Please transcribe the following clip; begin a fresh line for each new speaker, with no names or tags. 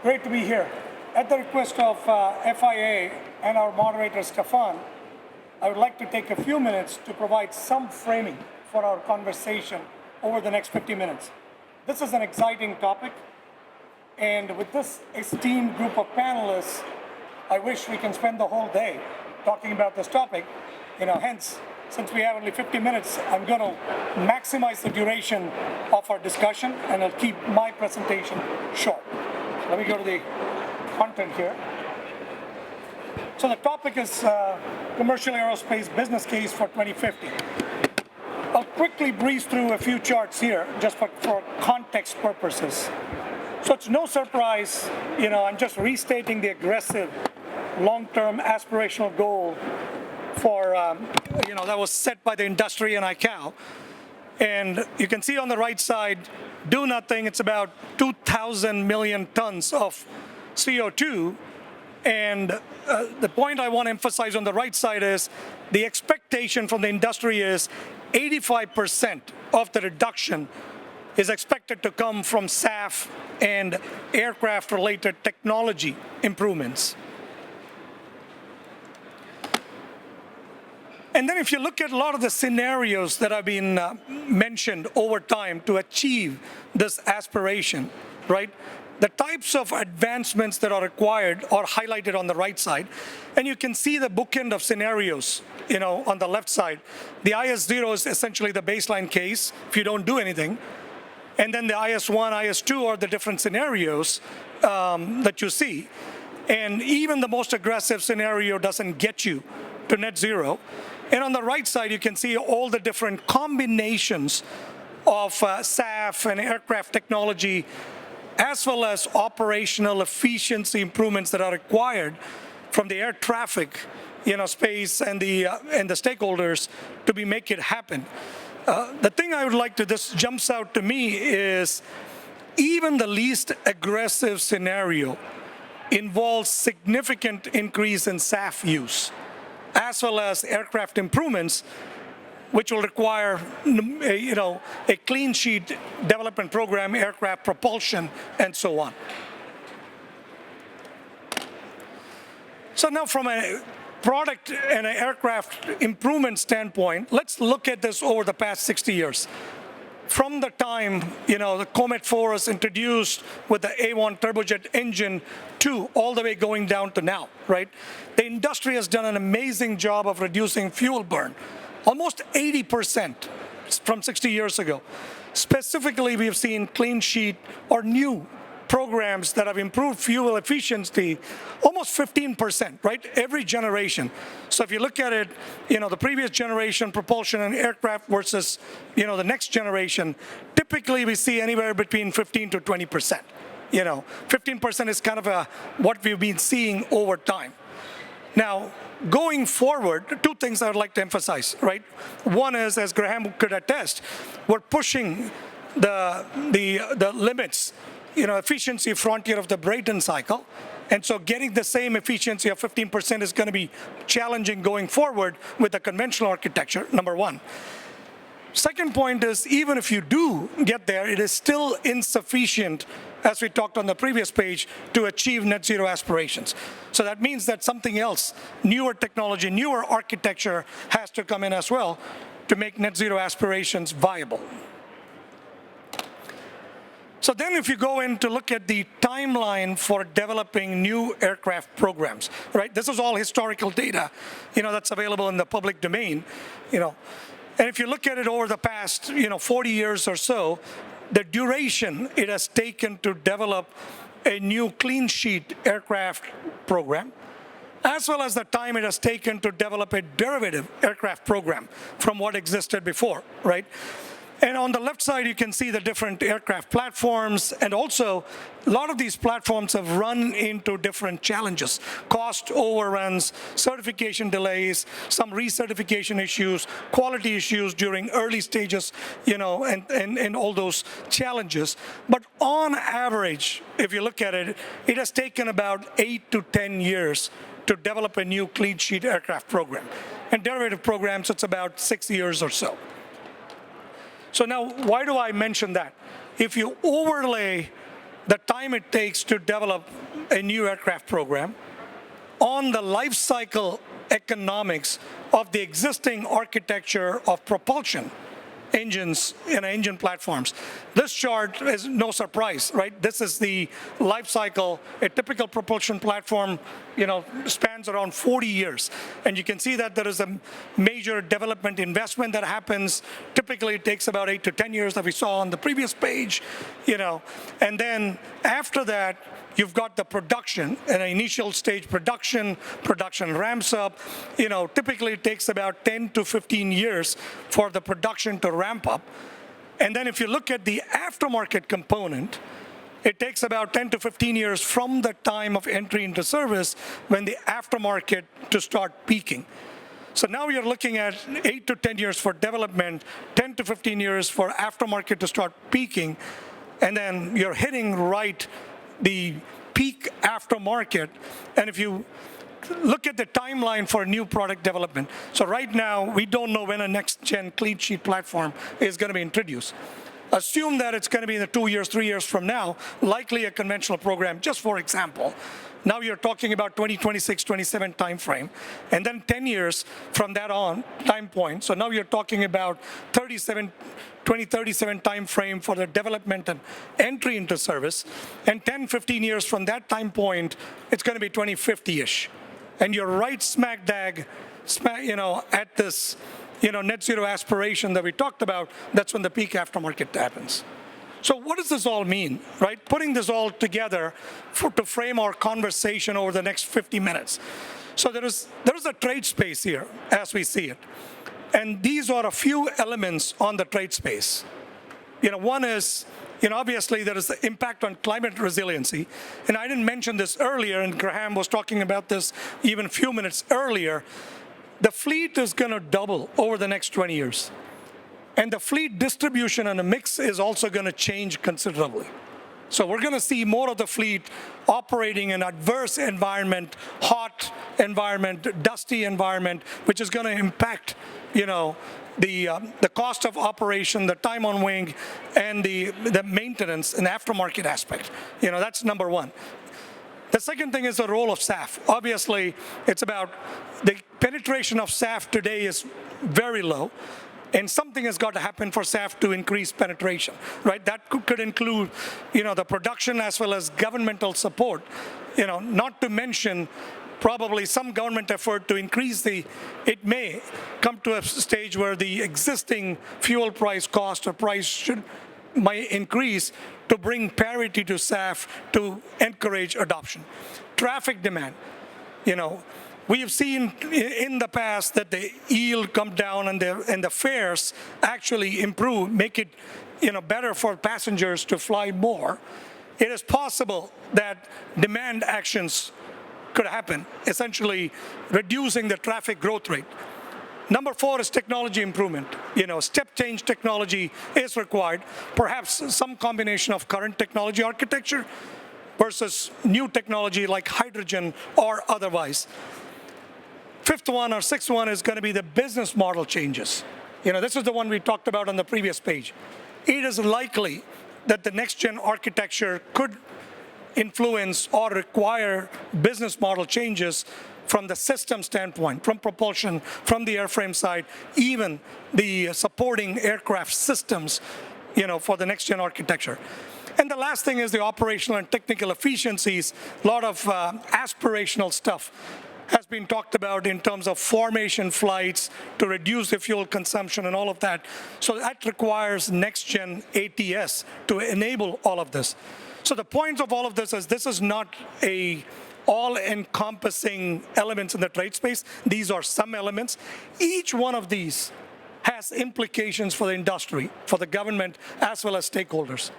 Great to be here. At the request of FIA and our moderator, Stefan, I would like to take a few minutes to provide some framing for our conversation over the next 50 minutes. This is an exciting topic, and with this esteemed group of panelists, I wish we can spend the whole day talking about this topic. Hence, since we have only 50 minutes, I'm going to maximize the duration of our discussion, and I'll keep my presentation short. Let me go to the content here. So the topic is commercial aerospace business case for 2050. I'll quickly breeze through a few charts here just for context purposes. So it's no surprise, I'm just restating the aggressive long-term aspirational goal for, that was set by the industry and ICAO. And you can see on the right side, do nothing, it's about 2,000 million tons of CO2. And the point I want to emphasize on the right side is the expectation from the industry is 85% of the reduction is expected to come from SAF and aircraft-related technology improvements. And then if you look at a lot of the scenarios that have been mentioned over time to achieve this aspiration, right? The types of advancements that are required are highlighted on the right side. And you can see the bookend of scenarios, on the left side. The IS-0 is essentially the baseline case if you don't do anything. And then the IS-1, IS-2 are the different scenarios that you see. And even the most aggressive scenario doesn't get you to net zero. And on the right side, you can see all the different combinations of SAF and aircraft technology, as well as operational efficiency improvements that are required from the air traffic, space and the stakeholders to make it happen. The thing I would like to, this jumps out to me is even the least aggressive scenario involves significant increase in SAF use, as well as aircraft improvements, which will require, a clean sheet development program, aircraft propulsion, and so on. So now from a product and an aircraft improvement standpoint, let's look at this over the past 60 years. From the time, the Comet 4 was introduced with the A1 turbojet engine to all the way going down to now, right? The industry has done an amazing job of reducing fuel burn, almost 80% from 60 years ago. Specifically, we've seen clean sheet or new programs that have improved fuel efficiency almost 15%, right? Every generation. So if you look at it, the previous generation propulsion and aircraft versus, the next generation, typically we see anywhere between 15 to 20%. 15% is kind of what we've been seeing over time. Now, going forward, two things I would like to emphasize, right? One is, as Graham could attest, we're pushing the limits, efficiency frontier of the Brayton cycle. And so getting the same efficiency of 15% is going to be challenging going forward with the conventional architecture, number one. Second point is, even if you do get there, it is still insufficient, as we talked on the previous page, to achieve net zero aspirations. So that means that something else, newer technology, newer architecture has to come in as well to make net zero aspirations viable. So then if you go in to look at the timeline for developing new aircraft programs, right? This is all historical data, that's available in the public domain, And if you look at it over the past, 40 years or so, the duration it has taken to develop a new clean sheet aircraft program, as well as the time it has taken to develop a derivative aircraft program from what existed before, right? And on the left side, you can see the different aircraft platforms, and also a lot of these platforms have run into different challenges: cost overruns, certification delays, some recertification issues, quality issues during early stages, and all those challenges. But on average, if you look at it, it has taken about 8 to 10 years to develop a new clean sheet aircraft program. And derivative programs, it's about 6 years or so. So now, why do I mention that? If you overlay the time it takes to develop a new aircraft program, on the life cycle economics of the existing architecture of propulsion engines and engine platforms. This chart is no surprise, right? This is the life cycle. A typical propulsion platform, spans around 40 years. And you can see that there is a major development investment that happens. Typically, it takes about 8 to 10 years that we saw on the previous page, And then after that, you've got the production, an initial stage production ramps up. Typically it takes about 10 to 15 years for the production to ramp up. And then if you look at the aftermarket component, it takes about 10 to 15 years from the time of entry into service when the aftermarket to start peaking. So now you're looking at 8 to 10 years for development, 10 to 15 years for aftermarket to start peaking, and then you're hitting right the peak aftermarket. And if you look at the timeline for new product development, so right now we don't know when a next-gen clean sheet platform is going to be introduced. Assume that it's going to be in the 2 years, 3 years from now, likely a conventional program, just for example. Now you're talking about 2026, 27 timeframe, and then 10 years from that on time point. So now you're talking about 2037 timeframe for the development and entry into service, and 10, 15 years from that time point, it's going to be 2050-ish. And you're right smack dab, at this, net zero aspiration that we talked about. That's when the peak aftermarket happens. So what does this all mean, right? Putting this all together to frame our conversation over the next 50 minutes. So there is a trade space here as we see it. And these are a few elements on the trade space. One is, obviously there is the impact on climate resiliency. And I didn't mention this earlier, and Graham was talking about this even a few minutes earlier. The fleet is going to double over the next 20 years. And the fleet distribution and the mix is also going to change considerably. So we're going to see more of the fleet operating in adverse environment, hot environment, dusty environment, which is going to impact, the cost of operation, the time on wing, and the maintenance and aftermarket aspect. That's number one. The second thing is the role of SAF. Obviously, it's about the penetration of SAF today is very low. And something has got to happen for SAF to increase penetration, right? That could include, the production as well as governmental support, not to mention probably some government effort to increase it may come to a stage where the existing fuel price cost or price might increase to bring parity to SAF to encourage adoption. Traffic demand, we have seen in the past that the yield come down and the fares actually improve, make it better for passengers to fly more. It is possible that demand actions could happen, essentially reducing the traffic growth rate. Number 4 is technology improvement. Step change technology is required, perhaps some combination of current technology architecture versus new technology like hydrogen or otherwise. 5th one or 6th one is going to be the business model changes. This is the one we talked about on the previous page. It is likely that the next-gen architecture could influence or require business model changes from the system standpoint, from propulsion, from the airframe side, even the supporting aircraft systems, for the next-gen architecture. And the last thing is the operational and technical efficiencies. A lot of aspirational stuff has been talked about in terms of formation flights to reduce the fuel consumption and all of that. So that requires next-gen ATS to enable all of this. So the point of all of this is not a all-encompassing elements in the trade space. These are some elements. Each one of these has implications for the industry, for the government, as well as stakeholders.